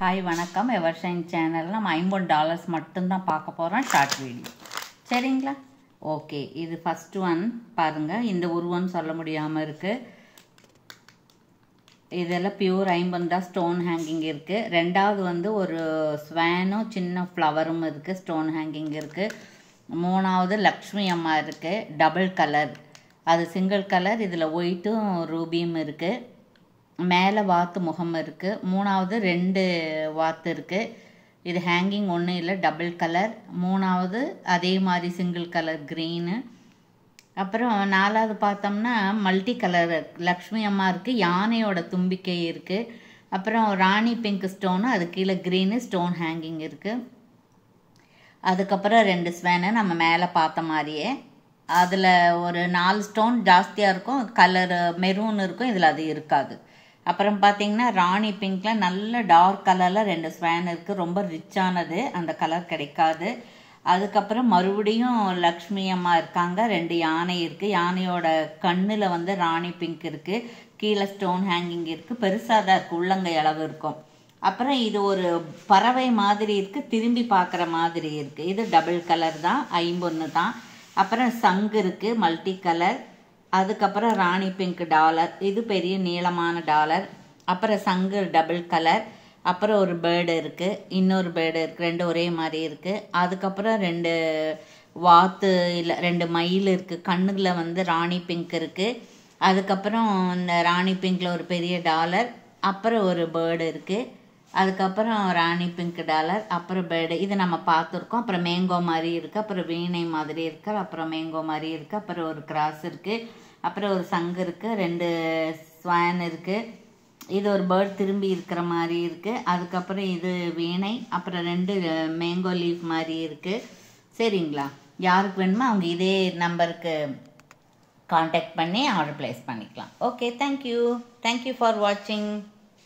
Hi வணக்கம் Evershine சேனலில் நம்ம $50 மட்டும்தான் பார்க்க போகிறோம் ஷார்ட் வீடியோ சரிங்களா. ஓகே, இது ஃபஸ்ட் ஒன் பாருங்கள். இந்த உருவம் சொல்ல முடியாமல் இருக்குது. இதெல்லாம் பியூர் 50 ஸ்டோன் ஹேங்கிங் இருக்குது. ரெண்டாவது வந்து ஒரு ஸ்வானும் சின்ன ஃப்ளவரும் இருக்குது, ஸ்டோன் ஹேங்கிங் இருக்குது. மூணாவது லக்ஷ்மி அம்மா இருக்குது, டபுள் கலர், அது சிங்கிள் கலர். இதில் ஒயிட்டும் ரூபியும் இருக்குது. மேலே வாத்து முகம் இருக்குது. மூணாவது 2 வாத்து இருக்குது. இது ஹேங்கிங் ஒன்றும் இல்லை, டபுள் கலர். மூணாவது அதே மாதிரி சிங்கிள் கலர் க்ரீனு. அப்புறம் நாலாவது பார்த்தோம்னா மல்டி கலர் லக்ஷ்மி அம்மா இருக்குது, யானையோட தும்பிக்கை இருக்குது. அப்புறம் ராணி பிங்க் ஸ்டோனு, அது கீழே க்ரீனு ஸ்டோன் ஹேங்கிங் இருக்குது. அதுக்கப்புறம் 2 ஸ்வேனு நம்ம மேலே பார்த்த மாதிரியே. அதில் ஒரு 4 ஸ்டோன் ஜாஸ்தியாக இருக்கும், கலர் மெரூன் இருக்கும், இதில் அது இருக்காது. அப்புறம் பார்த்தீங்கன்னா ராணி பிங்க்கில் நல்ல டார்க் கலரில் 2 ஸ்வேன் இருக்குது, ரொம்ப ரிச்சானது, அந்த கலர் கிடைக்காது. அதுக்கப்புறம் மறுபடியும் லக்ஷ்மி அம்மா இருக்காங்க, 2 யானை இருக்குது. யானையோட கண்ணில் வந்து ராணி பிங்க் இருக்குது, கீழே ஸ்டோன் ஹேங்கிங் இருக்குது, பெருசாக தான் இருக்குது, உள்ளங்கை அளவு இருக்கும். அப்புறம் இது ஒரு பறவை மாதிரி இருக்குது, திரும்பி பார்க்குற மாதிரி இருக்குது. இது டபுள் கலர் தான், 51 தான். அப்புறம் சங்கு இருக்குது, மல்டி கலர். அதுக்கப்புறம் ராணி பிங்க் டாலர், இது பெரிய நீளமான டாலர். அப்புறம் சங்கு டபுள் கலர். அப்புறம் ஒரு பேர்டு இருக்குது, இன்னொரு பேர்டு இருக்குது, 2 ஒரே மாதிரி இருக்குது. அதுக்கப்புறம் 2 வாத்து இல்லை 2 மயில் இருக்குது, கண்ணில் வந்து ராணி பிங்க் இருக்குது. அதுக்கப்புறம் இந்த ராணி பிங்க்கில் ஒரு பெரிய டாலர். அப்புறம் ஒரு பேர்டு இருக்குது. அதுக்கப்புறம் ராணி பிங்க் டாலர், அப்புறம் பேர்டு, இது நம்ம பார்த்துருக்கோம். அப்புறம் மேங்கோ மாதிரி இருக்குது, அப்புறம் வீணை மாதிரி இருக்குது, அப்புறம் மேங்கோ மாதிரி இருக்குது, அப்புறம் ஒரு கிராஸ் இருக்குது, அப்புறம் ஒரு சங்கு இருக்குது, 2 ஸ்வான் இருக்குது. இது ஒரு பேர்ட் திரும்பி இருக்கிற மாதிரி இருக்குது. அதுக்கப்புறம் இது வீணை, அப்புறம் 2 மேங்கோ லீஃப் மாதிரி இருக்குது. சரிங்களா, யாருக்கு வேணுமோ அவங்க இதே நம்பருக்கு காண்டாக்ட் பண்ணி ஆர்டர் ப்ளேஸ் பண்ணிக்கலாம். ஓகே, தேங்க்யூ ஃபார் வாட்சிங்.